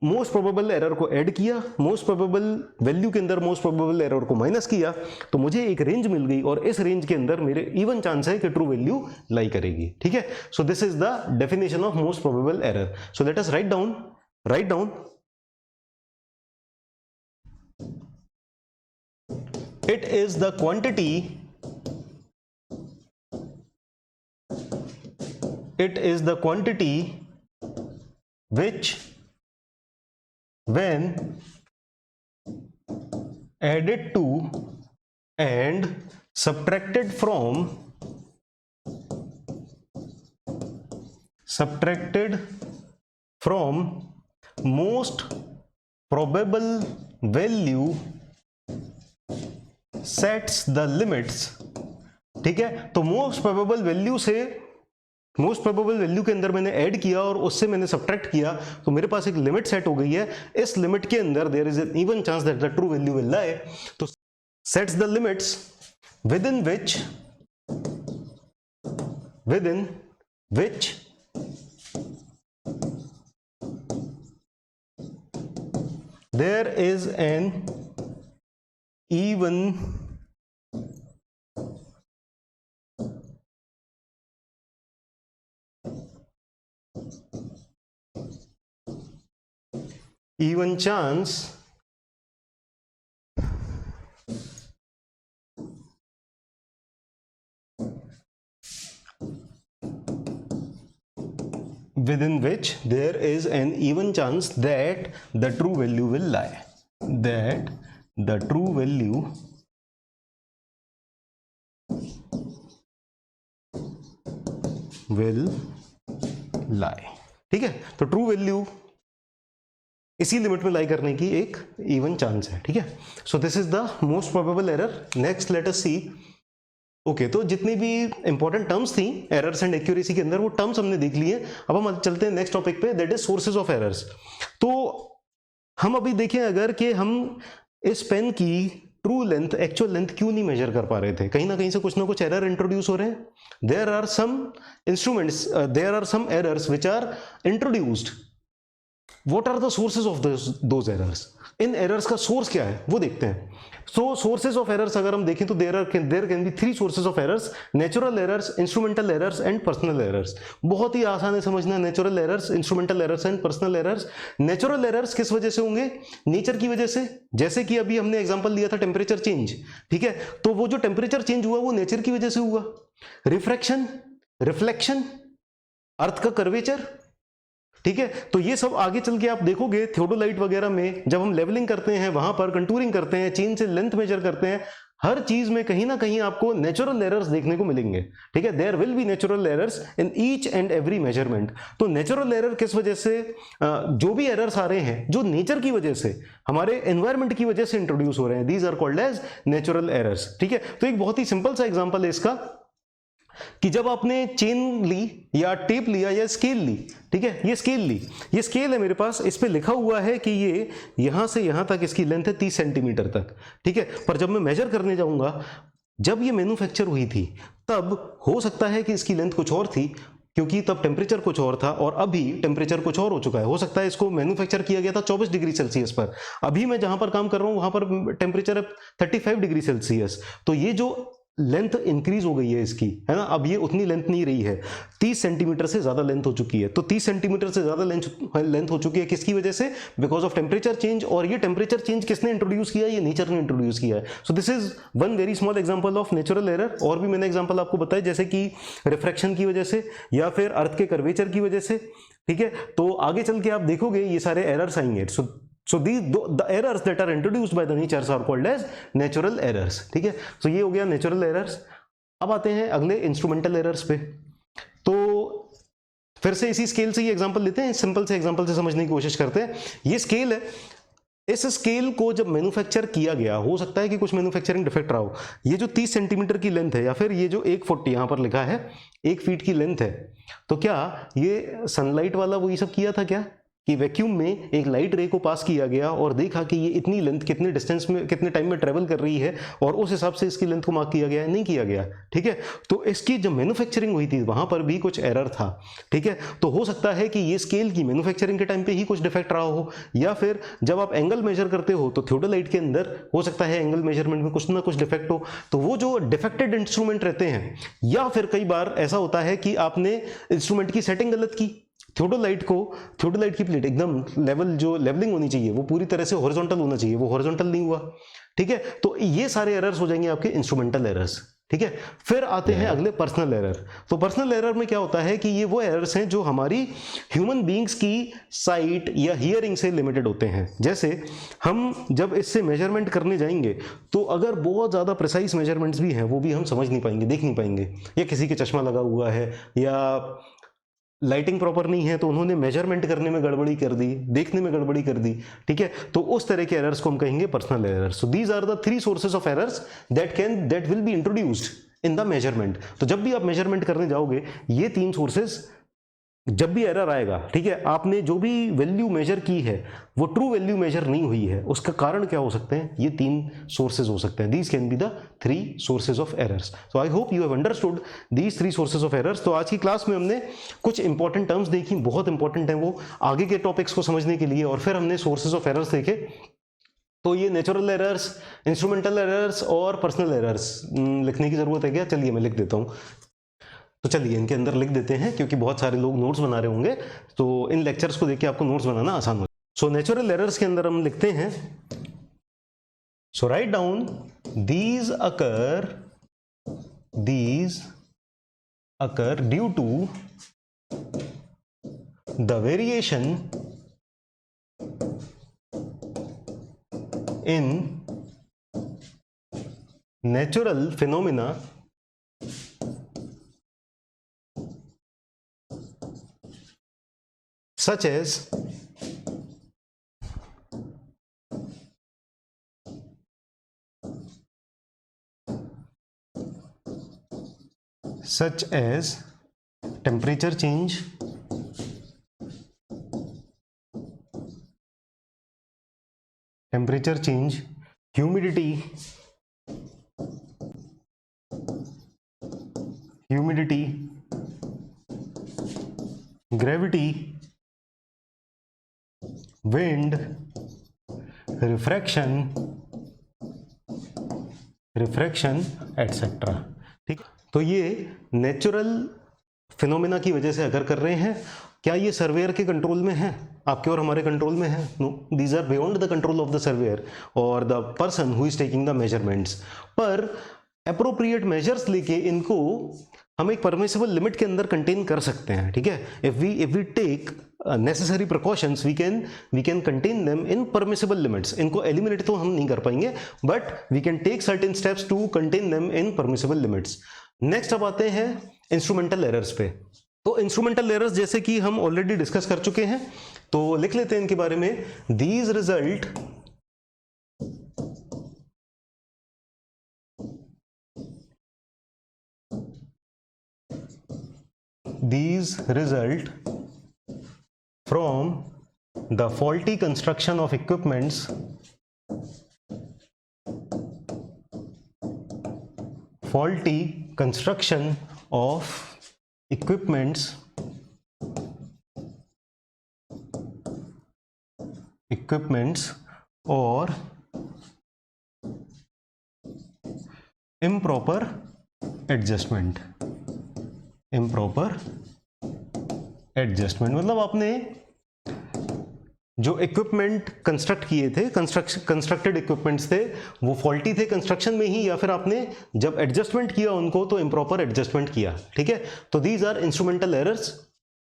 मोस्ट प्रोबेबल एरर को ऐड किया, मोस्ट प्रोबेबल वैल्यू के अंदर मोस्ट प्रोबेबल एरर को माइनस किया, तो मुझे एक रेंज मिल गई और इस रेंज के अंदर मेरे इवन चांस है कि ट्रू वैल्यू लाई करेगी। ठीक है, so this is the definition of most probable error. So let us write down it is the quantity, which when added to and subtracted from most probable value sets the limits। ठीक है, तो most probable value से most probable value के अंदर मैंने add किया और उससे मैंने सब्ट्रैक्ट किया, तो मेरे पास एक लिमिट सेट हो गई है। इस लिमिट के अंदर there is an even chance that the true value will lie. तो sets the limits within which there is an even chance within which there is an even chance that the true value will lie, that the true value will lie। ठीक है, तो true value इसी limit में लाई करने की एक even chance है। ठीक है, so this is the most probable error. Next let us see. Okay, तो जितनी भी इंपॉर्टेंट टर्म्स थी एरर्स एंड एक्यूरेसी के अंदर, वो टर्म्स हमने देख लिए। अब हम चलते हैं नेक्स्ट टॉपिक पे, that is sources of errors. तो हम अभी देखें अगर कि हम इस पेन की ट्रू लेंथ, एक्चुअल लेंथ क्यों नहीं मेजर कर पा रहे थे, कहीं ना कहीं से कुछ ना कुछ एरर इंट्रोड्यूस हो रहे हैं। There are some instruments, there are some errors which are introduced. What are the sources of those errors? इन एरर्स का सोर्स क्या है वो देखते हैं। सो सोर्सेज ऑफ एरर्स अगर हम देखें तो there can be 3 sources of errors: natural errors, instrumental errors and personal errors. बहुत ही आसान है समझना, natural errors, instrumental errors and personal errors. Natural errors किस वजह से होंगे? नेचर की वजह से। जैसे कि अभी हमने एग्जांपल लिया था टेम्परेचर चेंज। ठीक है, तो वो जो टेम्परेचर चेंज हुआ वो नेचर की वजह से हुआ। रिफ्रैक्शन, रिफ्लेक्शन, अर्थ का कर्वेचर, ठीक है। तो ये सब आगे चल के आप देखोगे थियोडोलाइट वगैरह में जब हम लेवलिंग करते हैं, वहां पर कंटूरिंग करते हैं, चेन से लेंथ मेजर करते हैं, हर चीज में कहीं ना कहीं आपको नेचुरल एरर्स देखने को मिलेंगे, ठीक है। There will be natural errors in each and every measurement. तो नेचुरल एरर किस वजह से, जो भी एरर्स आ रहे हैं जो नेचर की वजह से, हमारे एनवायरमेंट की वजह से इंट्रोड्यूस हो रहे हैं, these are called as natural errors, ठीक है। तो एक बहुत ही सिंपल सा एग्जांपल है इसका कि जब आपने चेन ली या टेप लिया या स्केल ली, ठीक है, ये स्केल ली, ये स्केल है मेरे पास, इस पे लिखा हुआ है कि ये यहां से यहां तक इसकी लेंथ है 30 सेंटीमीटर तक, ठीक है। पर जब मैं मेजर करने जाऊंगा, जब ये मैन्युफैक्चर हुई थी तब हो सकता है कि इसकी लेंथ कुछ और थी, क्योंकि तब टेम्परेचर कुछ और था और अभी टेम्परेचर कुछ और हो चुका है। हो सकता है इसको मैन्युफैक्चर किया गया था 24 डिग्री सेल्सियस पर, अभी मैं जहां पर काम कर रहा हूं वहां पर टेम्परेचर है 35 डिग्री सेल्सियस। तो ये जो लेंथ इंक्रीज हो गई है इसकी, है ना, अब ये उतनी लेंथ नहीं रही है, 30 सेंटीमीटर से ज्यादा लेंथ हो चुकी है। तो 30 सेंटीमीटर से ज्यादा लेंथ हो चुकी है, किसकी वजह से? Because of temperature change. और ये टेम्परेचर चेंज किसने इंट्रोड्यूस किया? ये नेचर ने इंट्रोड्यूस किया है। So this is one very small example of natural error. और भी मैंने एग्जांपल आपको बताया, जैसे कि रिफ्रैक्शन की वजह से या फिर अर्थ के कर्वेचर की वजह से, ठीक है। तो आगे चल के आप देखोगे ये सारे एरर्स आएंगे। So the errors that are introduced by the natures are called as natural errors, ठीक है। तो ये हो गया नेचुरल एरर्स। अब आते हैं अगले इंस्ट्रूमेंटल एरर्स पे। तो फिर से इसी स्केल से ये एग्जांपल लेते हैं, सिंपल से एग्जांपल से समझने की कोशिश करते हैं। ये स्केल है, इस स्केल को जब मैन्युफैक्चर किया गया, हो सकता है कि कुछ मैन्युफैक्चरिंग डिफेक्ट रहा हो। ये जो 30 सेंटीमीटर की लेंथ है या फिर ये जो 140 यहां पर लिखा है 1 फीट की लेंथ है, तो क्या ये सनलाइट वाला वही सब किया था क्या कि वैक्यूम में एक लाइट रे को पास किया गया और देखा कि ये इतनी लेंथ कितने डिस्टेंस में कितने टाइम में ट्रेवल कर रही है और उस हिसाब से इसकी लेंथ को मार्क किया गया है? नहीं किया गया, ठीक है। तो इसकी जब मैन्युफैक्चरिंग हुई थी वहां पर भी कुछ एरर था, ठीक है। तो हो सकता है कि ये स्केल की मैन्युफैक्चरिंग के टाइम पे ही कुछ डिफेक्ट रहा हो, या फिर जब आप एंगल मेजर करते हो तो थियोडोलाइट के अंदर हो सकता है एंगल मेजरमेंट में कुछ ना कुछ डिफेक्ट हो। तो वो जो डिफेक्टेड इंस्ट्रूमेंट रहते हैं, या फिर कई बार ऐसा होता है कि आपने इंस्ट्रूमेंट की सेटिंग गलत की। थियोडोलाइट की प्लेट एकदम लेवल, जो लेवलिंग होनी चाहिए वो पूरी तरह से हॉरिजॉन्टल होना चाहिए, वो हॉरिजॉन्टल नहीं हुआ, ठीक है। तो ये सारे एरर्स हो जाएंगे आपके इंस्ट्रूमेंटल एरर्स, ठीक है। फिर आते हैं अगले पर्सनल एरर। तो पर्सनल एरर में क्या होता है कि ये वो एरर्स हैं जो हमारी ह्यूमन बींग्स की साइट या हियरिंग से लिमिटेड होते हैं। जैसे हम जब इससे मेजरमेंट करने जाएंगे तो अगर बहुत ज़्यादा प्रिसाइज मेजरमेंट्स भी हैं वो भी हम समझ नहीं पाएंगे, देख नहीं पाएंगे, या किसी के चश्मा लगा हुआ है या लाइटिंग प्रॉपर नहीं है तो उन्होंने मेजरमेंट करने में गड़बड़ी कर दी, देखने में गड़बड़ी कर दी, ठीक है। तो उस तरह के एरर्स को हम कहेंगे personal errors. So these are the 3 sources of errors that will be introduced in the measurement. तो जब भी आप मेजरमेंट करने जाओगे, ये 3 सोर्सेज, जब भी एरर आएगा, ठीक है, आपने जो भी वैल्यू मेजर की है वो ट्रू वैल्यू मेजर नहीं हुई है, उसका कारण क्या हो सकते हैं? ये 3 सोर्सेज हो सकते हैं। These can be the 3 sources of errors. So I hope you have understood these 3 sources of errors. तो आज की क्लास में हमने कुछ इंपॉर्टेंट टर्म्स देखी, बहुत इंपॉर्टेंट है वो आगे के टॉपिक्स को समझने के लिए, और फिर हमने सोर्सेज ऑफ एरर्स देखे। तो ये नेचुरल एरर्स, इंस्ट्रूमेंटल एरर्स और पर्सनल एरर्स लिखने की जरूरत है क्या? चलिए मैं लिख देता हूँ। तो चलिए इनके अंदर लिख देते हैं, क्योंकि बहुत सारे लोग नोट्स बना रहे होंगे, तो इन लेक्चर्स को देख के आपको नोट्स बनाना आसान हो। सो नेचुरल एरर्स के अंदर हम लिखते हैं, so write down these occur due to the variation in natural phenomena such as temperature change, humidity, gravity, wind, refraction etcetera, ठीक। तो ये नेचुरल फिनोमेना की वजह से अगर कर रहे हैं। क्या ये सर्वेयर के कंट्रोल में है? आपके और हमारे कंट्रोल में है? No, these are beyond the control of the surveyor और the person who is taking the measurements. पर अप्रोप्रिएट मेजर्स लेके इनको हम एक परमिसिबल लिमिट के अंदर कंटेन कर सकते हैं, ठीक है। If we take necessary precautions we can contain them in permissible limits. इनको एलिमिनेट तो हम नहीं कर पाएंगे, but we can take certain steps to contain them in permissible limits. Next अब आते हैं इंस्ट्रूमेंटल एरर्स पे। तो इंस्ट्रूमेंटल एरर्स जैसे कि हम ऑलरेडी डिस्कस कर चुके हैं, तो लिख लेते हैं इनके बारे में। These result from the faulty construction of equipments or improper adjustment। मतलब आपने जो इक्विपमेंट कंस्ट्रक्ट किए थे, कंस्ट्रक्टेड इक्विपमेंट्स थे, वो फॉल्टी थे कंस्ट्रक्शन में ही, या फिर आपने जब एडजस्टमेंट किया उनको तो इम्प्रॉपर एडजस्टमेंट किया, ठीक है। तो दीज आर इंस्ट्रूमेंटल एरर्स।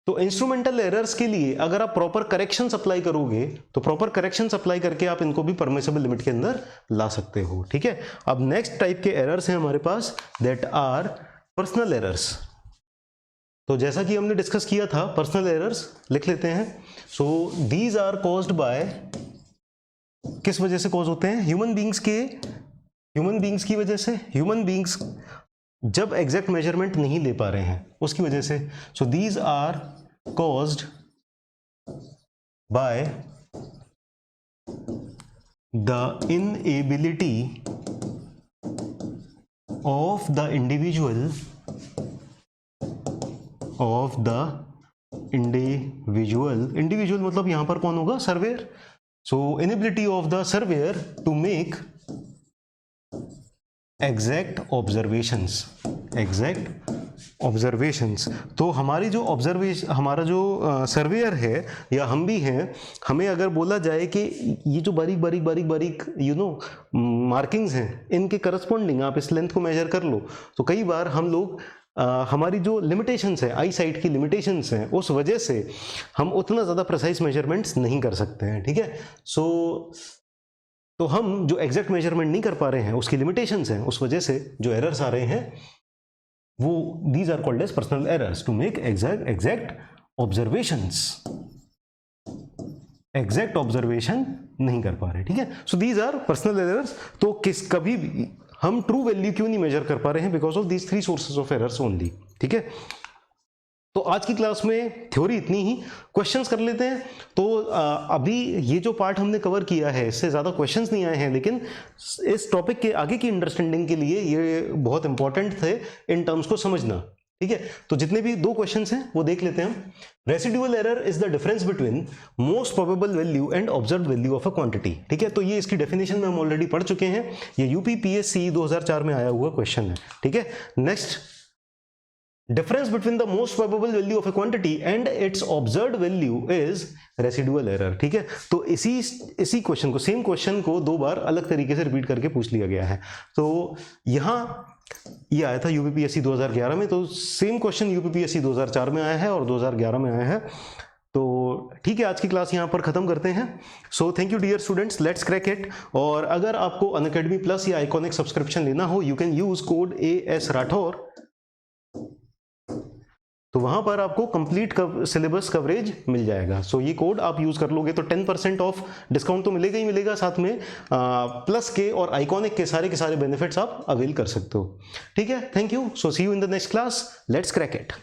तो इंस्ट्रूमेंटल एरर्स के लिए अगर आप प्रॉपर करेक्शंस अप्लाई करोगे तो प्रॉपर करेक्शंस अप्लाई करके आप इनको भी परमिसिबल लिमिट के अंदर ला सकते हो, ठीक है। अब नेक्स्ट टाइप के एरर्स हैं हमारे पास, दैट आर पर्सनल एरर्स। तो जैसा कि हमने डिस्कस किया था, पर्सनल एरर्स लिख लेते हैं। So these are caused by, किस वजह से कॉज होते हैं? ह्यूमन बींग्स की वजह से। ह्यूमन बींग्स जब एग्जैक्ट मेजरमेंट नहीं ले पा रहे हैं उसकी वजह से। So these are caused by the inability of the individual individual मतलब यहां पर कौन होगा? Surveyor. So inability of the surveyor to make exact observations. तो हमारी जो हमारा जो सर्वेयर है या हम भी हैं, हमें अगर बोला जाए कि ये जो बारीक मार्किंग्स हैं, इनके करस्पॉन्डिंग आप इस लेंथ को मेजर कर लो, तो कई बार हम लोग हमारी जो लिमिटेशंस है, आई साइट की लिमिटेशंस हैं, उस वजह से हम उतना ज़्यादा प्रिसाइज मेजरमेंट्स नहीं कर सकते हैं, ठीक है। तो हम जो एग्जैक्ट मेजरमेंट नहीं कर पा रहे हैं, उसकी लिमिटेशंस हैं, उस वजह से जो एरर्स आ रहे हैं वो these are called as personal errors to make exact observation नहीं कर पा रहे, ठीक है। So these are personal errors. तो कभी भी हम ट्रू वैल्यू क्यों नहीं मेजर कर पा रहे हैं? Because of these 3 sources of errors only, ठीक है। तो आज की क्लास में थ्योरी इतनी ही। क्वेश्चंस कर लेते हैं। तो अभी ये जो पार्ट हमने कवर किया है, इससे ज़्यादा क्वेश्चंस नहीं आए हैं, लेकिन इस टॉपिक के आगे की अंडरस्टैंडिंग के लिए ये बहुत इंपॉर्टेंट थे इन टर्म्स को समझना, ठीक है। तो जितने भी 2 क्वेश्चंस हैं वो देख लेते हैं हम। Residual error is the difference between most probable value and observed value of a quantity, ठीक है। तो ये इसकी डेफिनेशन में हम ऑलरेडी पढ़ चुके हैं। ये यूपीपीएससी 2004 में आया हुआ क्वेश्चन है, ठीक है। Next, difference between the most probable value of a quantity and it's observed value is residual error, ठीक है। तो इसी क्वेश्चन को, सेम क्वेश्चन को 2 बार अलग तरीके से रिपीट करके पूछ लिया गया है। तो यहाँ ये आया था यूपीपीएससी 2011 में, तो सेम क्वेश्चन यूपीपीएससी 2004 में आया है और 2011 में आया है। तो ठीक है, आज की क्लास यहाँ पर खत्म करते हैं। So thank you dear students, let's crack it. और अगर आपको अनअकैडमी प्लस या आइकॉनिक सब्सक्रिप्शन लेना हो, you can use code AS Rathore. तो वहां पर आपको कंप्लीट सिलेबस कवरेज मिल जाएगा। सो ये कोड आप यूज कर लोगे तो 10% ऑफ डिस्काउंट तो मिलेगा ही मिलेगा, साथ में प्लस के और आइकॉनिक के सारे बेनिफिट्स आप अवेल कर सकते हो, ठीक है। Thank you. So see you in the next class, let's crack it.